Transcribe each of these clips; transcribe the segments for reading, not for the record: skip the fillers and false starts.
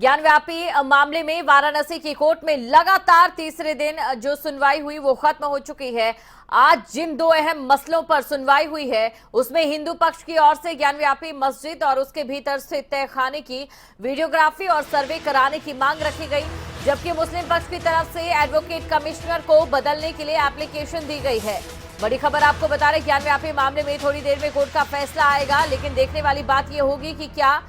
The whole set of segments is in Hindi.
ज्ञानव्यापी मामले में वाराणसी की कोर्ट में लगातार तीसरे दिन जो सुनवाई हुई वो खत्म हो चुकी है। आज जिन दो अहम मसलों पर सुनवाई हुई है उसमें हिंदू पक्ष की ओर से ज्ञानव्यापी मस्जिद और उसके भीतर स्थित तहखाने की वीडियोग्राफी और सर्वे कराने की मांग रखी गई, जबकि मुस्लिम पक्ष की तरफ से एडवोकेट कमिश्नर को बदलने के लिए एप्लीकेशन दी गई है। बड़ी खबर आपको बता रहे ज्ञानव्यापी मामले में थोड़ी देर में कोर्ट का फैसला आएगा, लेकिन देखने वाली बात यह होगी कि क्या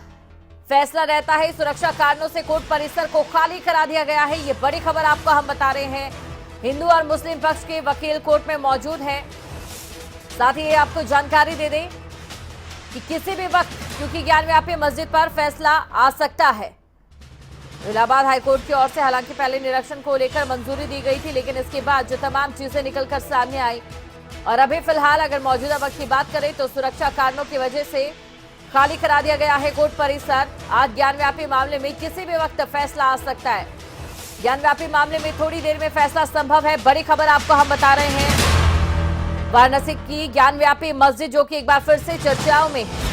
फैसला रहता है। सुरक्षा कारणों से कोर्ट परिसर को खाली करा दिया गया है, ये बड़ी खबर आपको हम बता रहे हैं। हिंदू और मुस्लिम पक्ष के वकील कोर्ट में मौजूद हैं। साथ ही आपको जानकारी दे दें कि किसी भी वक्त क्योंकि ज्ञानव्यापी मस्जिद पर फैसला आ सकता है। इलाहाबाद हाईकोर्ट की ओर से हालांकि पहले निरीक्षण को लेकर मंजूरी दी गई थी, लेकिन इसके बाद जो तमाम चीजें निकलकर सामने आई और अभी फिलहाल अगर मौजूदा वक्त की बात करें तो सुरक्षा कारणों की वजह से खाली करा दिया गया है कोर्ट परिसर। आज ज्ञानव्यापी मामले में किसी भी वक्त फैसला आ सकता है। ज्ञानव्यापी मामले में थोड़ी देर में फैसला संभव है। बड़ी खबर आपको हम बता रहे हैं वाराणसी की ज्ञानव्यापी मस्जिद जो कि एक बार फिर से चर्चाओं में है।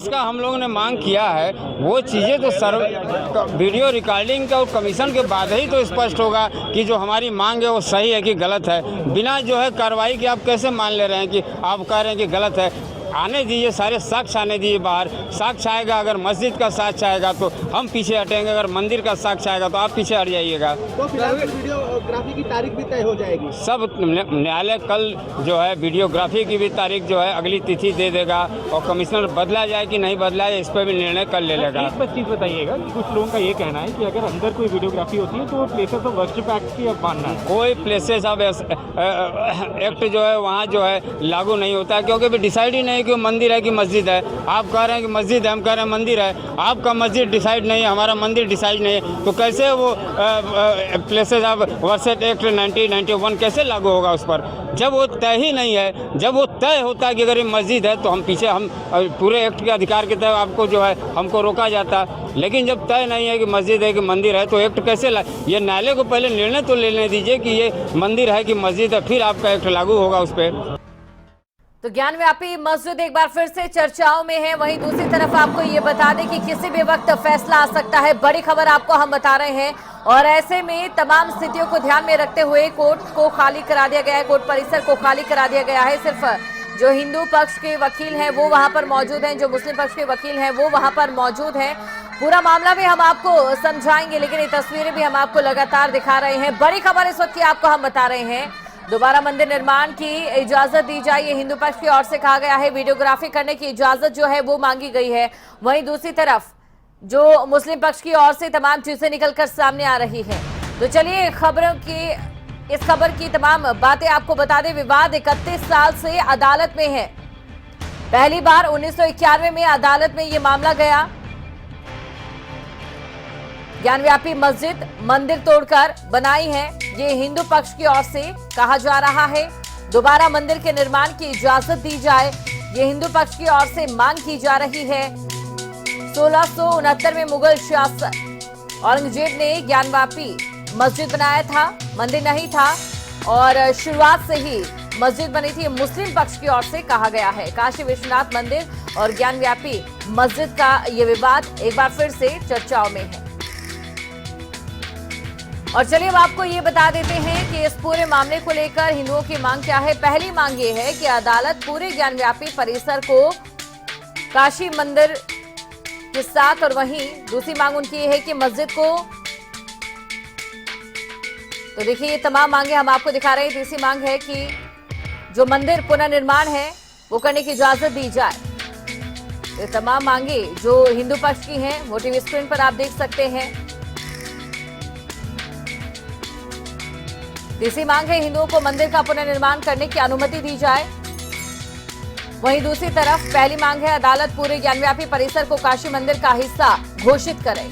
उसका हम लोगों ने मांग किया है वो चीज़ें तो वीडियो रिकॉर्डिंग का और कमीशन के बाद ही तो स्पष्ट होगा कि जो हमारी मांग है वो सही है कि गलत है। बिना जो है कार्रवाई के आप कैसे मान ले रहे हैं कि आप कह रहे हैं कि गलत है। आने दीजिए, सारे साक्ष्य आने दीजिए बाहर। साक्ष्य आएगा, अगर मस्जिद का साक्ष्य आएगा तो हम पीछे हटेंगे, अगर मंदिर का साक्ष्य आएगा तो आप पीछे हट जाइएगा। तो फिलहाल वीडियोग्राफी की तारीख भी तय हो जाएगी। सब न्यायालय कल जो है वीडियोग्राफी की भी तारीख जो है अगली तिथि दे देगा और कमिश्नर बदला जाए कि नहीं बदला जाए इस पर भी निर्णय कर ले लेगा। एक बात चीज़ बताइएगा कि कुछ लोगों का ये कहना है कि अगर अंदर कोई वीडियोग्राफी होती है तो प्लेसेस ऑफ वर्शिप एक्ट की अब मानना है। कोई प्लेसेस ऑफ एक्ट जो है वहाँ जो है लागू नहीं होता है, क्योंकि भी डिसाइड ही नहीं कि मंदिर है कि मस्जिद है। आप कह रहे हैं कि मस्जिद है, हम कह रहे हैं मंदिर है। आपका मस्जिद डिसाइड नहीं है, हमारा मंदिर डिसाइड नहीं है, तो कैसे वो प्लेसेस ऑफ वर्शिप एक्ट 1991 कैसे लागू होगा उस पर? जब वो तय ही नहीं है, जब वो तय होता है कि अगर ये मस्जिद है तो हम पीछे हम पूरे एक्ट के अधिकार के तहत आपको जो है हमको रोका जाता। लेकिन जब तय नहीं है कि मस्जिद है कि मंदिर है तो एक्ट कैसे ये न्यायालय को पहले निर्णय तो लेने दीजिए कि ये मंदिर है कि मस्जिद है, फिर आपका एक्ट लागू होगा उस पर। तो ज्ञानव्यापी मस्जिद एक बार फिर से चर्चाओं में है। वहीं दूसरी तरफ आपको ये बता दें कि किसी भी वक्त फैसला आ सकता है। बड़ी खबर आपको हम बता रहे हैं और ऐसे में तमाम स्थितियों को ध्यान में रखते हुए कोर्ट को खाली करा दिया गया है, कोर्ट परिसर को खाली करा दिया गया है। सिर्फ जो हिंदू पक्ष के वकील हैं वो वहां पर मौजूद हैं, जो मुस्लिम पक्ष के वकील हैं वो वहां पर मौजूद हैं। पूरा मामला भी हम आपको समझाएंगे, लेकिन ये तस्वीरें भी हम आपको लगातार दिखा रहे हैं। बड़ी खबर इस वक्त की आपको हम बता रहे हैं, दोबारा मंदिर निर्माण की इजाजत दी जाए, ये हिंदू पक्ष की ओर से कहा गया है। वीडियोग्राफी करने की इजाजत जो है वो मांगी गई है। वहीं दूसरी तरफ जो मुस्लिम पक्ष की ओर से तमाम चीजें निकलकर सामने आ रही हैं। तो चलिए इस खबर की तमाम बातें आपको बता दें। विवाद 31 साल से अदालत में है। पहली बार 1991 में अदालत में ये मामला गया। ज्ञानव्यापी मस्जिद मंदिर तोड़कर बनाई है, ये हिंदू पक्ष की ओर से कहा जा रहा है। दोबारा मंदिर के निर्माण की इजाजत दी जाए, ये हिंदू पक्ष की ओर से मांग की जा रही है। 1669 में मुगल शासक औरंगजेब ने ज्ञानव्यापी मस्जिद बनाया था, मंदिर नहीं था और शुरुआत से ही मस्जिद बनी थी। मुस्लिम पक्ष की ओर से कहा गया है। काशी विश्वनाथ मंदिर और ज्ञानव्यापी मस्जिद का ये विवाद एक बार फिर से चर्चाओं में है। और चलिए अब आपको ये बता देते हैं कि इस पूरे मामले को लेकर हिंदुओं की मांग क्या है। पहली मांग ये है कि अदालत पूरे ज्ञानव्यापी परिसर को काशी मंदिर के साथ, और वहीं दूसरी मांग उनकी ये है कि मस्जिद को, तो देखिए ये तमाम मांगे हम आपको दिखा रहे हैं। तीसरी मांग है कि जो मंदिर पुनर्निर्माण है वो करने की इजाजत दी जाए। ये तमाम मांगे जो हिंदू पक्ष की हैं वो टीवी स्क्रीन पर आप देख सकते हैं। तीसरी मांग है हिंदुओं को मंदिर का पुनर्निर्माण करने की अनुमति दी जाए। वहीं दूसरी तरफ पहली मांग है अदालत पूरे ज्ञानव्यापी परिसर को काशी मंदिर का हिस्सा घोषित करे।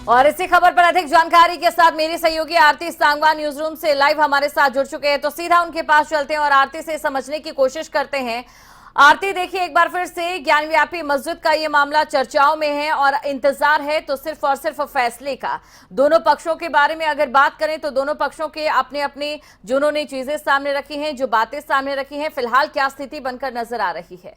और इसी खबर पर अधिक जानकारी के साथ मेरी सहयोगी आरती सांगवान न्यूज रूम से लाइव हमारे साथ जुड़ चुके हैं, तो सीधा उनके पास चलते हैं और आरती से समझने की कोशिश करते हैं। आरती, देखिए एक बार फिर से ज्ञानव्यापी मस्जिद का ये मामला चर्चाओं में है और इंतजार है तो सिर्फ और सिर्फ फैसले का। दोनों पक्षों के बारे में अगर बात करें तो दोनों पक्षों के अपने अपने जो उन्होंने चीजें सामने रखी हैं, जो बातें सामने रखी हैं, फिलहाल क्या स्थिति बनकर नजर आ रही है?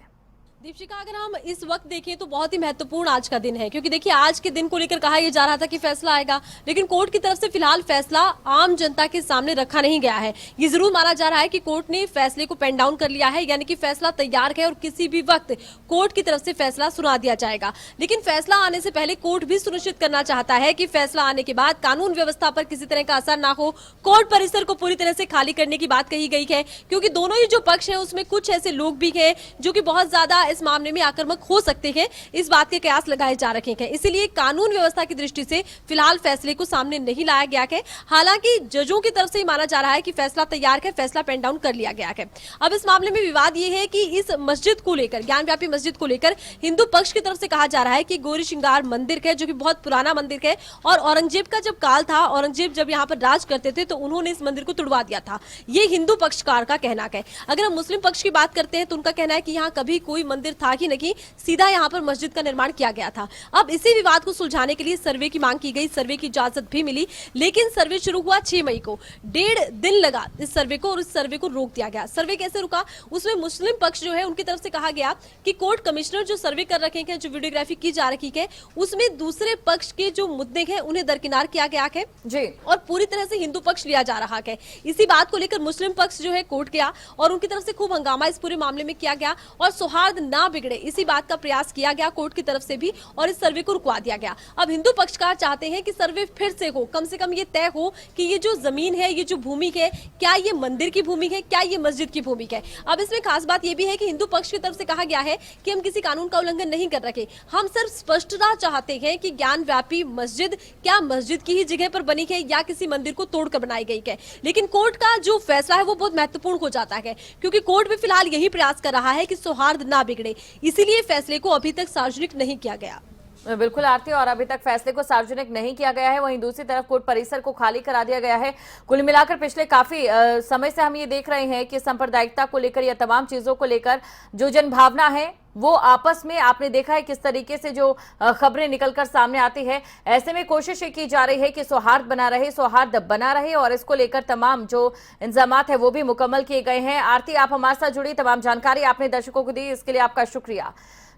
दीपिका, अगर हम इस वक्त देखें तो बहुत ही महत्वपूर्ण आज का दिन है, क्योंकि देखिए आज के दिन को लेकर कहा यह जा रहा था कि फैसला आएगा, लेकिन कोर्ट की तरफ से फिलहाल फैसला आम जनता के सामने रखा नहीं गया है। ये जरूर माना जा रहा है कि कोर्ट ने फैसले को पेन डाउन कर लिया है, यानी कि फैसला तैयार है और किसी भी वक्त कोर्ट की तरफ से फैसला सुना दिया जाएगा। लेकिन फैसला आने से पहले कोर्ट भी सुनिश्चित करना चाहता है कि फैसला आने के बाद कानून व्यवस्था पर किसी तरह का असर ना हो। कोर्ट परिसर को पूरी तरह से खाली करने की बात कही गई है, क्योंकि दोनों ही जो पक्ष है उसमें कुछ ऐसे लोग भी हैं जो कि बहुत ज्यादा इस मामले में आक्रामक हो सकते हैं। इस बात के कयास लगाए जा रखे हैं, इसीलिए कानून व्यवस्था की दृष्टि से फिलहाल फैसले को सामने नहीं लाया गया है। हालांकि जजों की तरफ से माना जा रहा है कि फैसला तैयार है, फैसला पेन डाउन कर लिया गया है। अब इस मामले में विवाद ये है कि इस मस्जिद को लेकर, ज्ञानव्यापी मस्जिद को लेकर हिंदू पक्ष की तरफ से कहा जा रहा है कि गौरी श्रृंगार मंदिर है, जो कि बहुत पुराना मंदिर है और औरंगजेब का जब काल था, औरंगजेब जब यहाँ पर राज करते थे तो उन्होंने इस मंदिर को तुड़वा दिया था। ये हिंदू पक्षकार का कहना है। अगर हम मुस्लिम पक्ष की बात करते हैं तो उनका कहना है कि यहाँ कभी कोई मंदिर था ही नहीं, सीधा यहाँ पर मस्जिद का निर्माण किया गया था। अब इसी विवाद को सुलझाने के लिए सर्वे की मांग की गई, सर्वे की इजाजत भी मिली, लेकिन सर्वे शुरू हुआ 6 मई को। 1.5 दिन लगा इस सर्वे को और इस सर्वे को रोक दिया गया। सर्वे कैसे रुका? उसमें मुस्लिम पक्ष जो है उनकी तरफ से कहा गया कि कोर्ट कमिश्नर जो सर्वे कर रखे हैं, जो वीडियोग्राफी की जा रही है, उसमें दूसरे पक्ष के जो मुद्दे हैं उन्हें दरकिनार किया गया है जी, और पूरी तरह से हिंदू पक्ष लिया जा रहा है। इसी बात को लेकर मुस्लिम पक्ष जो है कोर्ट गया और उनकी तरफ से खूब हंगामा इस पूरे मामले में किया गया और सौहार्द ना बिगड़े इसी बात का प्रयास किया गया कोर्ट की तरफ से भी और इस सर्वे को रुकवा दिया गया। अब हिंदू पक्षकार चाहते हैं कि सर्वे फिर से हो, कम से कम ये तय हो कि ये जो जमीन है, ये जो भूमि है, क्या ये मंदिर की भूमि है, क्या ये मस्जिद की भूमि है। अब इसमें खास बात यह भी है कि हिंदू पक्ष की तरफ से कहा गया है कि हम किसी कानून का उल्लंघन नहीं कर रहे, हम सिर्फ स्पष्टता चाहते हैं कि ज्ञानव्यापी मस्जिद क्या मस्जिद की ही जगह पर बनी है या किसी मंदिर को तोड़कर बनाई गई है। लेकिन कोर्ट का जो फैसला है वो बहुत महत्वपूर्ण हो जाता है, क्योंकि कोर्ट भी फिलहाल यही प्रयास कर रहा है कि सौहार्द ना बिगड़े, इसीलिए फैसले को अभी तक सार्वजनिक नहीं किया गया। बिल्कुल आरती, और अभी तक फैसले को सार्वजनिक नहीं किया गया है। वहीं दूसरी तरफ कोर्ट परिसर को खाली करा दिया गया है। कुल मिलाकर पिछले काफी समय से हम ये देख रहे हैं कि सांप्रदायिकता को लेकर या तमाम चीजों को लेकर जो जनभावना है वो आपस में आपने देखा है किस तरीके से जो खबरें निकलकर सामने आती है। ऐसे में कोशिश ये की जा रही है कि सौहार्द बना रहे और इसको लेकर तमाम जो इंतजामात है वो भी मुकम्मल किए गए हैं। आरती, आप हमारे साथ जुड़ी, तमाम जानकारी आपने दर्शकों को दी, इसके लिए आपका शुक्रिया।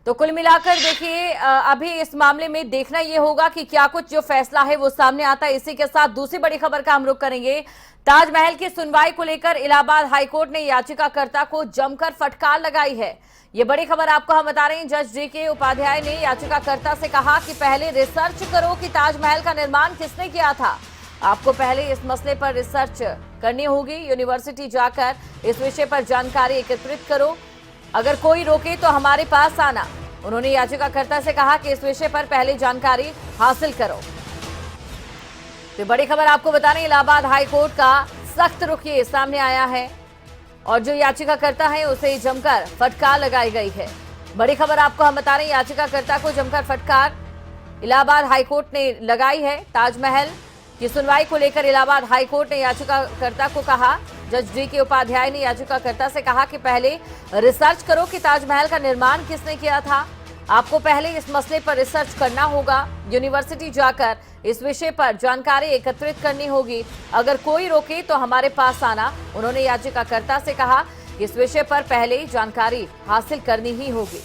तो कुल मिलाकर देखिए अभी इस मामले में देखना यह होगा कि क्या कुछ जो फैसला है वो सामने आता है। इसी के साथ दूसरी बड़ी खबर का हम रुख करेंगे। ताजमहल की सुनवाई को लेकर इलाहाबाद हाईकोर्ट ने याचिकाकर्ता को जमकर फटकार लगाई है। ये बड़ी खबर आपको हम बता रहे हैं। जज DK उपाध्याय ने याचिकाकर्ता से कहा कि पहले रिसर्च करो कि ताजमहल का निर्माण किसने किया था। आपको पहले इस मसले पर रिसर्च करनी होगी, यूनिवर्सिटी जाकर इस विषय पर जानकारी एकत्रित करो, अगर कोई रोके तो हमारे पास आना। उन्होंने याचिकाकर्ता से कहा कि इस विषय पर पहले जानकारी हासिल करो। तो बड़ी खबर आपको बता रहे हैं, इलाहाबाद हाईकोर्ट का सख्त रुख ये सामने आया है और जो याचिकाकर्ता है उसे जमकर फटकार लगाई गई है। बड़ी खबर आपको हम बता रहे हैं, याचिकाकर्ता को जमकर फटकार इलाहाबाद हाईकोर्ट ने लगाई है। ताजमहल की सुनवाई को लेकर इलाहाबाद हाईकोर्ट ने याचिकाकर्ता को कहा, जज DK उपाध्याय ने याचिकाकर्ता से कहा कि पहले रिसर्च करो कि ताजमहल का निर्माण किसने किया था। आपको पहले इस मसले पर रिसर्च करना होगा, यूनिवर्सिटी जाकर इस विषय पर जानकारी एकत्रित करनी होगी, अगर कोई रोके तो हमारे पास आना। उन्होंने याचिकाकर्ता से कहा कि इस विषय पर पहले जानकारी हासिल करनी ही होगी।